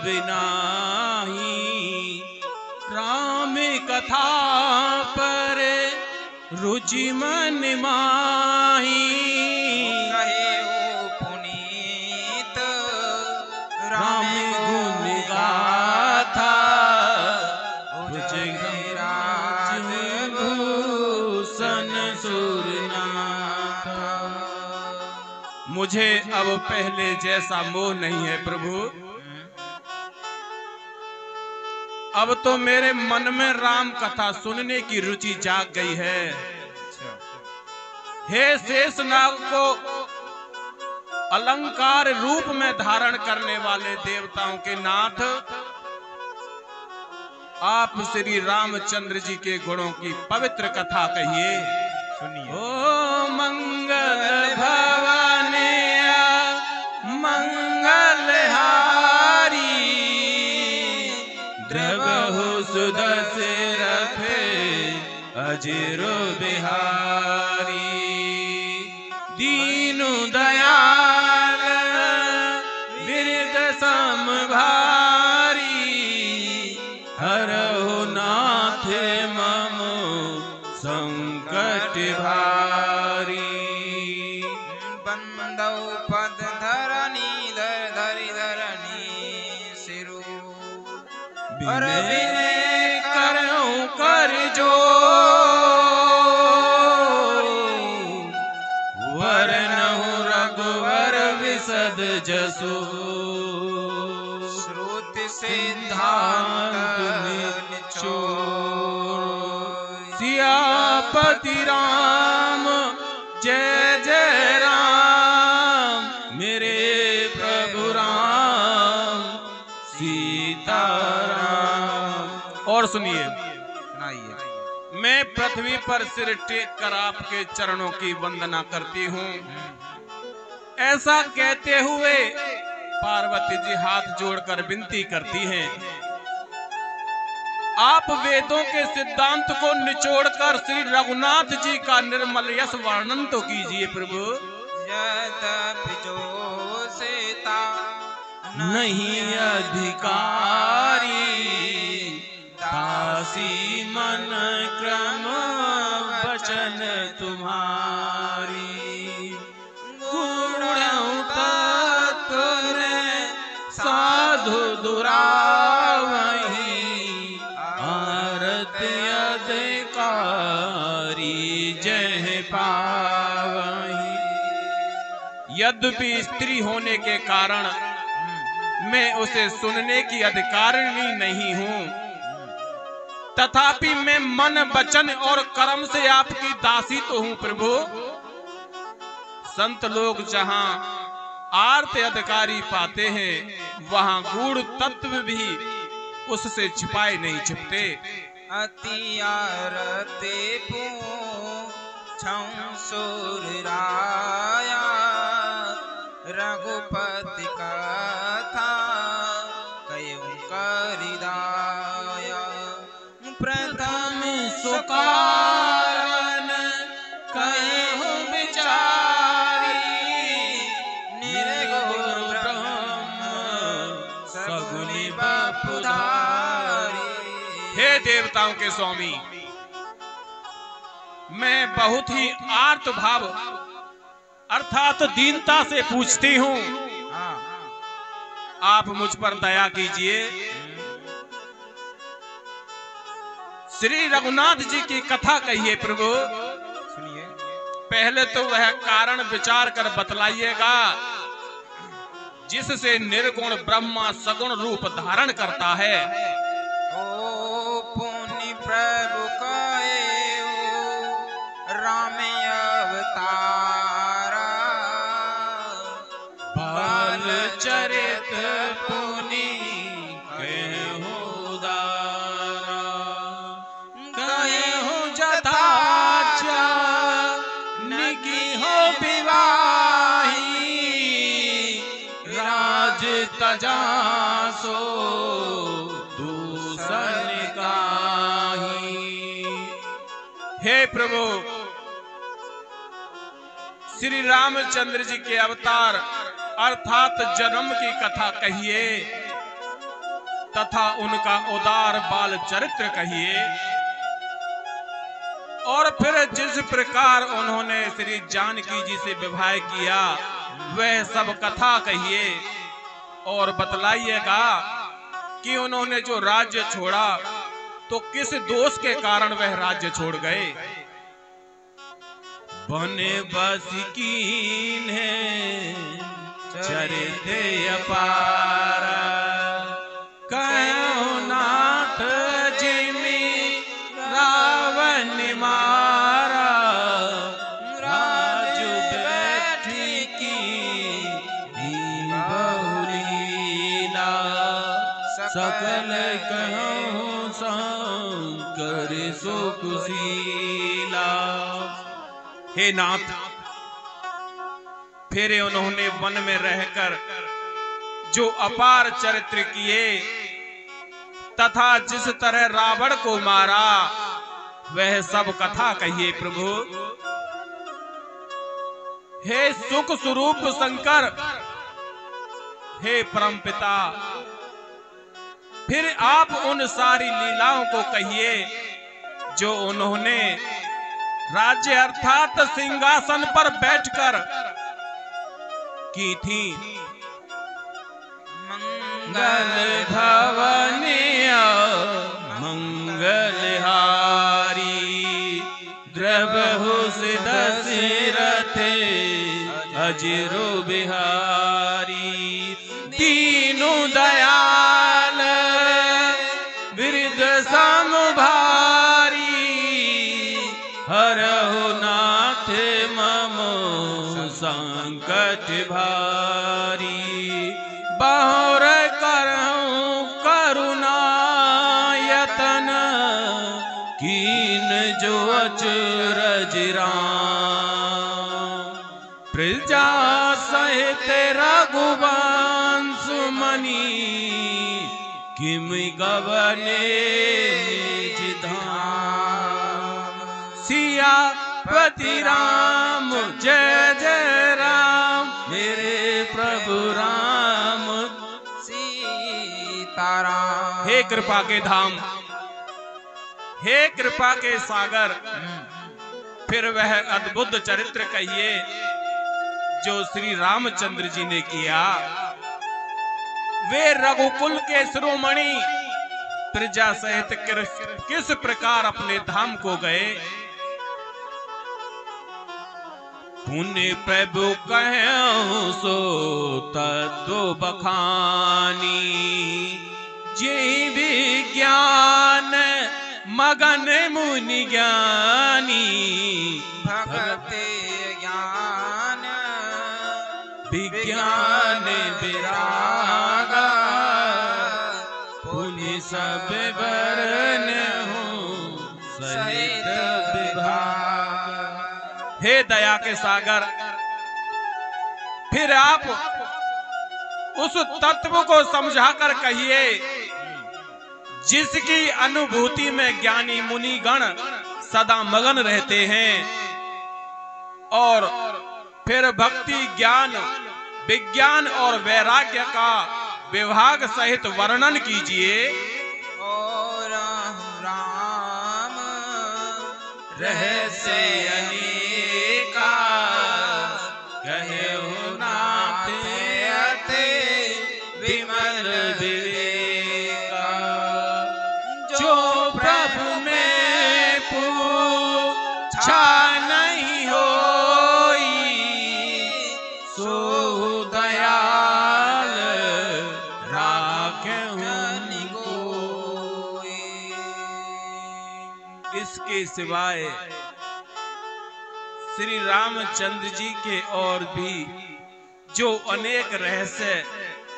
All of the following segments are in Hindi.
बिनाही, राम कथा पर रुचि मन माही। कहे ओ पुनीत राम गुण गाथा, राज भूषण सुरनाथा। मुझे अब पहले जैसा मोह नहीं है प्रभु, अब तो मेरे मन में राम कथा सुनने की रुचि जाग गई है। हे शेषनाग को अलंकार रूप में धारण करने वाले देवताओं के नाथ, आप श्री रामचंद्र जी के गुणों की पवित्र कथा कहिए। सुनिए। ओ मंगल भवानी मंगलहारी, द्रवहु सुदशरथे अजिरो बिहारी। दीनु दयाल विरद समभारी, हरहु नाथ मम संकट भारी। बंदौ पद धरनी धर धरि धरनी सिरु, विनय करऊं कर जो, वरनहु रघुवर विशद जसु। श्रुति सिद्धांत निचोर, सियापति राम जय जय राम, मेरे प्रभु राम सीताराम। और सुनिए, मैं पृथ्वी पर सिर टेक कर आपके चरणों की वंदना करती हूँ। ऐसा कहते हुए पार्वती जी हाथ जोड़कर विनती करती हैं, आप वेदों के सिद्धांत को निचोड़कर श्री रघुनाथ जी का निर्मल यश वर्णन तो कीजिए प्रभु। यद्यपि जो सीता नहीं अधिकारी, दासी मन क्रम वचन तुम्हारी। गुण तत्व साधु दुरावही, आरत अधिकारी जय पावही। यद्यपि स्त्री होने के कारण मैं उसे सुनने की अधिकारिणी नहीं हूं, तथापि मैं मन वचन और कर्म से आपकी दासी तो हूं प्रभु। संत लोग जहां आर्त अधिकारी पाते हैं, वहां गूढ़ तत्व भी उससे छिपाए नहीं छिपते। अति आरते पूछऊं सुर राया, रघुपति कथा कयूं करिदाया। प्रथम सुकारण कहूं विचारी, निर्गुण ब्रह्म सगुनि बपुधारी। हे देवताओं के स्वामी, मैं बहुत ही आर्त भाव अर्थात दीनता से पूछती हूँ, आप मुझ पर दया कीजिए। श्री रघुनाथ जी की कथा कहिए प्रभु। सुनिए। पहले तो वह कारण विचार कर बतलाइएगा जिससे निर्गुण ब्रह्मा सगुण रूप धारण करता है। ओ पुनि प्रभु कहे राम अवतारा, बाल चरित पुनि कहूं उदारा। कहूं जथाचा निकी हो विवाही, राज तजा सो दूसर काहि। हे प्रभु, श्री रामचंद्र जी के अवतार अर्थात जन्म की कथा कहिए। तथा उनका उदार बाल चरित्र कहिए, और फिर जिस प्रकार उन्होंने श्री जानकी जी से विवाह किया वह सब कथा कहिए, और बतलाइएगा कि उन्होंने जो राज्य छोड़ा तो किस दोष के कारण वह राज्य छोड़ गए। बने बस कीन है चरित अपार, कहो नाथ जिमि रावण मारा, राजू बैठी की बहुलीला, सकल कहूँ शंकर सुकुशीला। हे नाथ, फिर उन्होंने वन में रहकर जो अपार चरित्र किए तथा जिस तरह रावण को मारा वह सब कथा कहिए प्रभु। हे सुख स्वरूप शंकर, हे परमपिता, फिर आप उन सारी लीलाओं को कहिए जो उन्होंने राज्य अर्थात सिंहासन पर बैठकर की थी। मंगल भवनिया मंगलहारी, द्रवहु दशरथ अजरो बिहारी, दीनु दयाल वृद्ध समभारी, हरहु नाथ मम संकट भारी, बहुर करहु करुणा यतन, कीन जो अचरज राम, प्रजा सहित रघुवंश मणि, किम गवने निज धाम, सियापति राम जय जय राम, मेरे प्रभु राम सीताराम। हे कृपा के धाम, हे कृपा के सागर, फिर वह अद्भुत चरित्र कहिए जो श्री रामचंद्र जी ने किया। वे रघुकुल के शिरोमणि प्रजा सहित किस प्रकार अपने धाम को गए। पुण्य प्रभु कहूं सो तत्व बखानी, जे विज्ञान मगन मुनि ज्ञानी, भगत ज्ञान विज्ञान विरागा, पुण्य सब वरन हूँ सहित विभाग। हे दया के सागर, फिर आप उस तत्व को समझाकर कहिए जिसकी अनुभूति में ज्ञानी मुनि गण सदा मगन रहते हैं, और फिर भक्ति ज्ञान विज्ञान और वैराग्य का विभाग सहित वर्णन कीजिए। और राम रहस्य अनेका, कहे हो नाथ अति विमल विवेका, जो प्रभु में पूछा नहीं होई, सो दयाल राखें कोई। इसके सिवाय श्री रामचंद्र जी के और भी जो अनेक रहस्य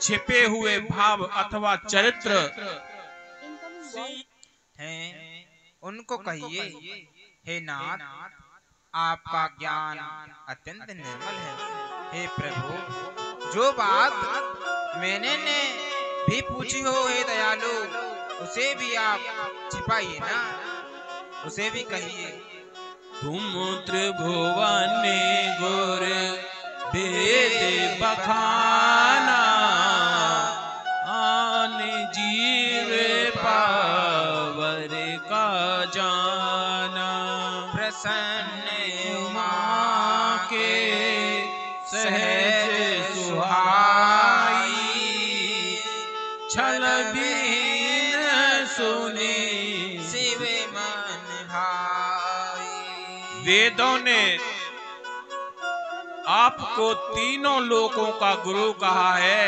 छिपे हुए भाव अथवा चरित्र हैं, उनको कहिए। हे नाथ, आपका ज्ञान अत्यंत निर्मल है। हे प्रभु, जो बात मैंने भी पूछी हो हे दयालु, उसे भी आप छिपाइए ना, उसे भी कहिए। तुम त्रिभुवन गुर वेद बखाना, आन जी छल बीन सुनी शिव मन भाई। वेदों ने आपको तीनों लोकों का गुरु कहा है।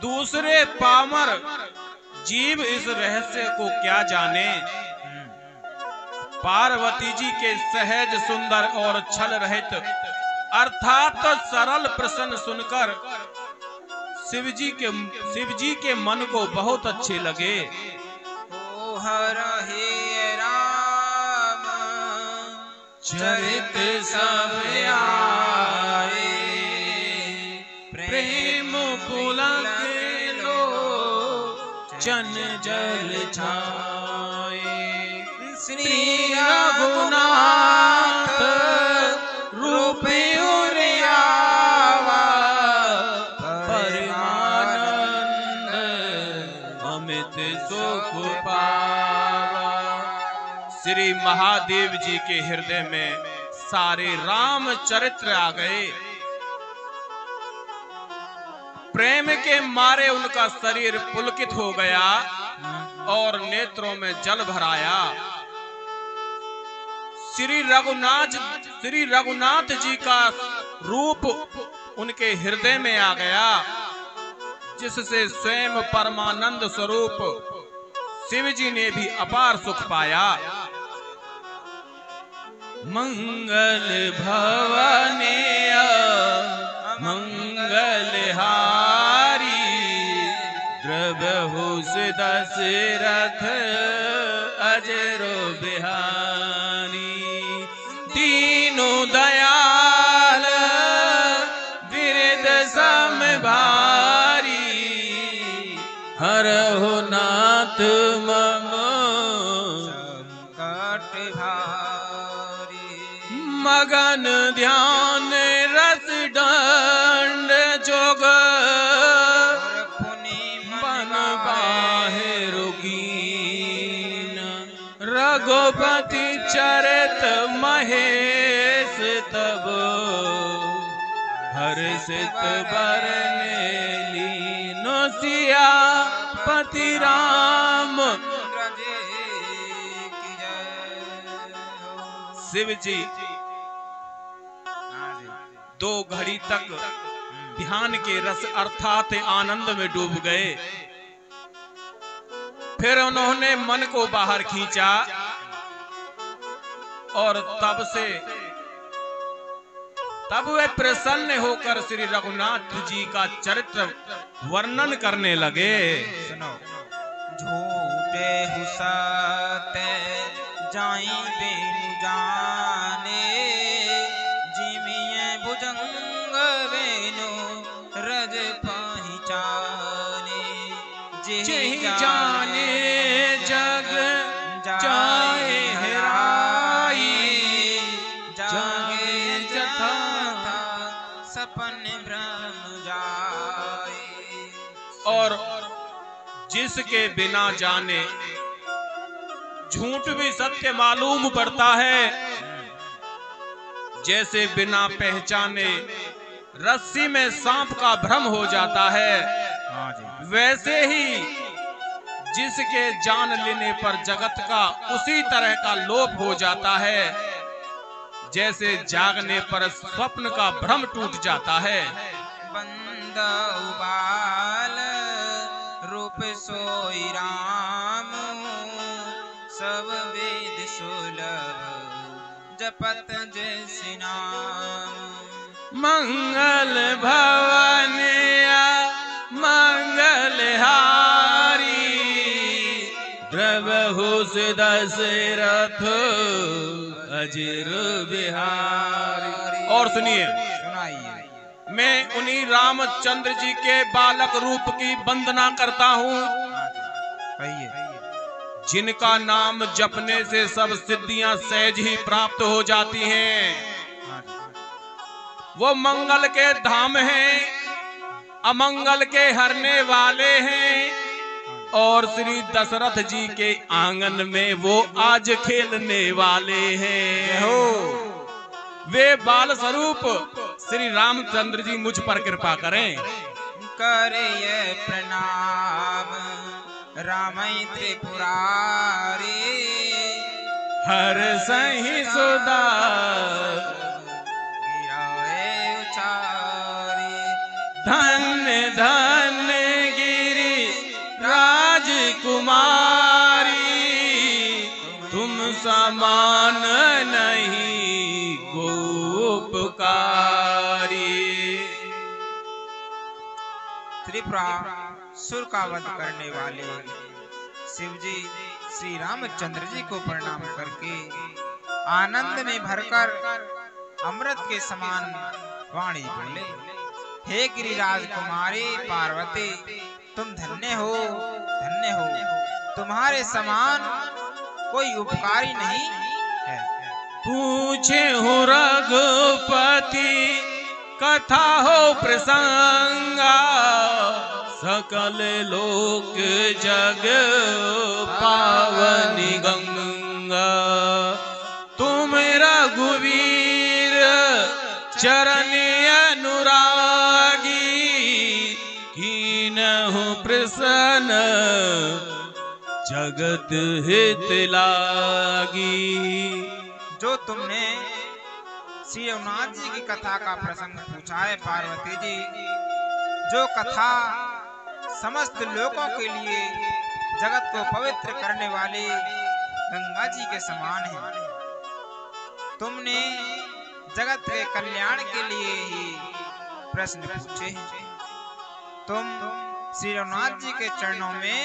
दूसरे पामर जीव इस रहस्य को क्या जाने। पार्वती जी के सहज सुंदर और छल रहित अर्थात सरल प्रश्न सुनकर शिव जी के मन को बहुत अच्छे लगे। ओ हर हे राम चरित सब आए, प्रेम पुलक लो चन जल छाए। श्री रघुनाथ रूप उरियावा, परमानंद अमित सुख पावा। श्री महादेव जी के हृदय में सारे राम चरित्र आ गए। प्रेम के मारे उनका शरीर पुलकित हो गया और नेत्रों में जल भराया। श्री रघुनाथ जी का रूप उनके हृदय में आ गया, जिससे स्वयं परमानंद स्वरूप शिव जी ने भी अपार सुख पाया। मंगल भवने मंगलहारी, द्रवहु दशरथ अजरो बिहारी। दीनु दयाल विरद सम भारी, हरहु नाथ मम संकट भारी। मगन ध्यान रस दंड जोग, बन बाहे रुकीन। रघुपति चरित महेश तब, हर्षित बरने लीनो सियापति राम। शिव जी 2 घड़ी तक ध्यान के रस अर्थात आनंद में डूब गए। फिर उन्होंने मन को बाहर खींचा और तब वे प्रसन्न होकर श्री रघुनाथ जी का चरित्र वर्णन करने लगे। सुनो। झूठे हुसते जाई बेनु जाने, जिमिये भुजंग बेनु रज पहचाने। जेहि जाने जग जाए हेराई, जागे जथा सपन भ्रम जाए। और जिसके बिना जाने झूठ भी सत्य मालूम पड़ता है। जैसे बिना पहचाने रस्सी में सांप का भ्रम हो जाता है, वैसे ही जिसके जान लेने पर जगत का उसी तरह का लोप हो जाता है, जैसे जागने पर स्वप्न का भ्रम टूट जाता है। बंदा उबाल रूप सोई राम, सब वेद सुलभ जपत जैसे नाम। मंगल भवन मंगलहारी, द्रवहु दशरथ अजर बिहारी। और सुनिए, मैं उन्हीं रामचंद्र जी के बालक रूप की वंदना करता हूँ, जिनका नाम जपने से सब सिद्धियां सहज ही प्राप्त हो जाती हैं। वो मंगल के धाम हैं, अमंगल के हरने वाले हैं, और श्री दशरथ जी के आंगन में वो आज खेलने वाले हैं। हो वे बाल स्वरूप श्री रामचंद्र जी मुझ पर कृपा करें। करे प्रणाम रामई त्रिपुरारी हर सही सुदा गिराए उचारी धन्य धन्य गिरी राजकुमारी तुम समान नहीं गोपकारी। त्रिपुरासुर का वध करने वाले शिवजी श्री रामचंद्र जी को प्रणाम करके आनंद में भरकर अमृत के समान वाणी बोले, हे गिरिराज कुमारी पार्वती तुम धन्य हो, धन्य हो। तुम्हारे समान कोई उपकारी नहीं है। पूछे हो रघुपति कथा हो प्रसंगा सकल लोक जग पावनी गंगा तुम रघुवीर चरण अनुरागी कीनहु प्रसन्न जगत हित लागी। जो तुमने श्री रघुनाथ जी की कथा का प्रसंग पूछा है पार्वती जी, जो कथा समस्त लोगों के लिए जगत को पवित्र करने वाले गंगा जी के समान है। तुमने जगत के कल्याण के लिए ही प्रश्न पूछे हैं। तुम श्री रघुनाथ जी के चरणों में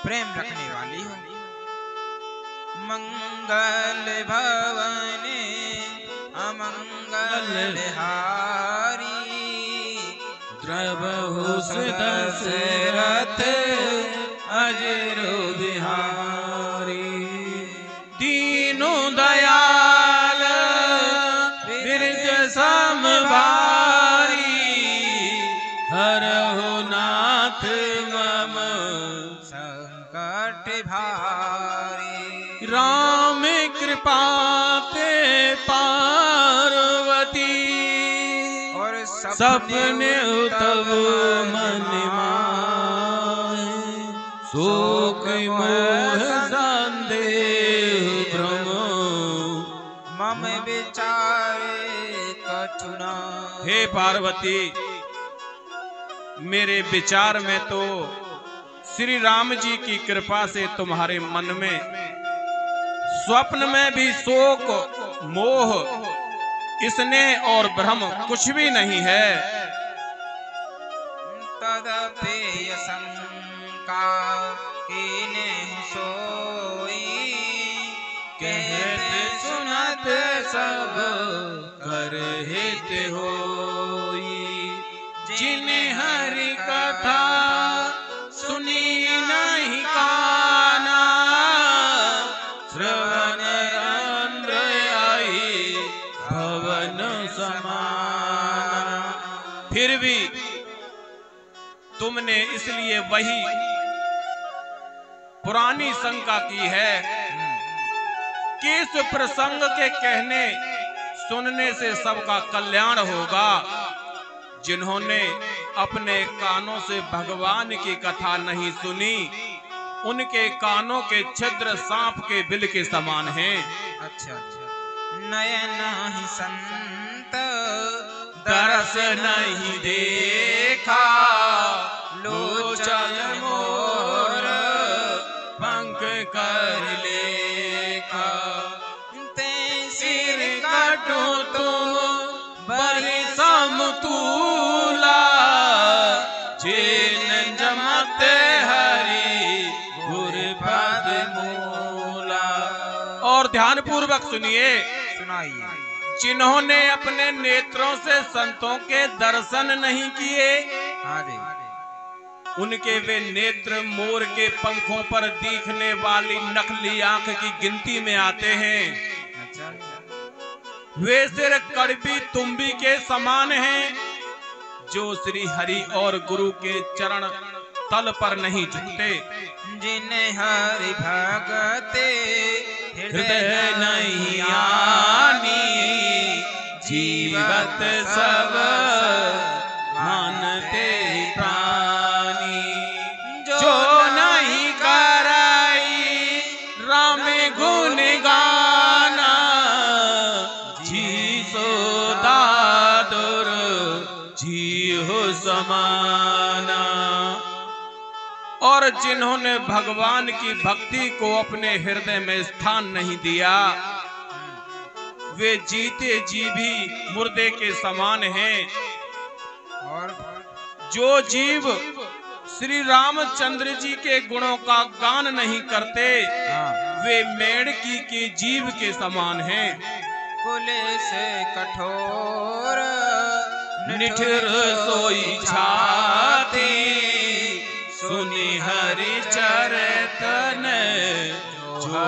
प्रेम रखने वाली हो। मंगल भवने अमंगल हारी द्रवहु दशरथ अजरो बिहारी दीनों दयाल बिरज समभारी हरहु नाथ मम संकट भारी राम कृपा ते पार्वती और सपने तब मन माए शोक मोह संदेह भ्रम मम विचारे कछुना। हे पार्वती मेरे विचार में तो श्री राम जी की कृपा से तुम्हारे मन में स्वप्न में भी शोक मोह स्नेह और भ्रम कुछ भी नहीं है। तदपि शंका कीने सोई कहते सुनत सब कर हित होई जिन्हें हरि कथा सुनी नहीं काना श्रवण रंध्र आई भवन समाना। फिर भी तुमने इसलिए वही पुरानी शंका की है कि इस प्रसंग के कहने सुनने से सबका कल्याण होगा। जिन्होंने अपने कानों से भगवान की कथा नहीं सुनी उनके कानों के छिद्र सांप के बिल के समान हैं। अच्छा नयन ही संत दरस नहीं देखा लोचन मोर पंख कर लेखा ते सिर काटो तुम बड़ी समतूला जिन जमते हरि गुर पद मूला। और ध्यान पूर्वक सुनिए, सुनाइए। जिन्होंने अपने नेत्रों से संतों के दर्शन नहीं किए हाँ जी। उनके वे नेत्र मोर के पंखों पर दिखने वाली नकली आंख की गिनती में आते हैं। अच्छा वे सिर कड़बी तुम्बी के समान हैं जो श्री हरि और गुरु के चरण तल पर नहीं झुकते। जिन्हें हरि भगते हृदय नहीं आनी जीवत सब मानते प्राणी। और जिन्होंने भगवान की भक्ति को अपने हृदय में स्थान नहीं दिया, वे जीते जी भी मुर्दे के समान हैं। और जो जीव श्री रामचंद्र जी के गुणों का गान नहीं करते, वे मेंढकी के जीव के समान हैं। कुले से कठोर निठुर सोई छाती, सुनी हरि चरितन जो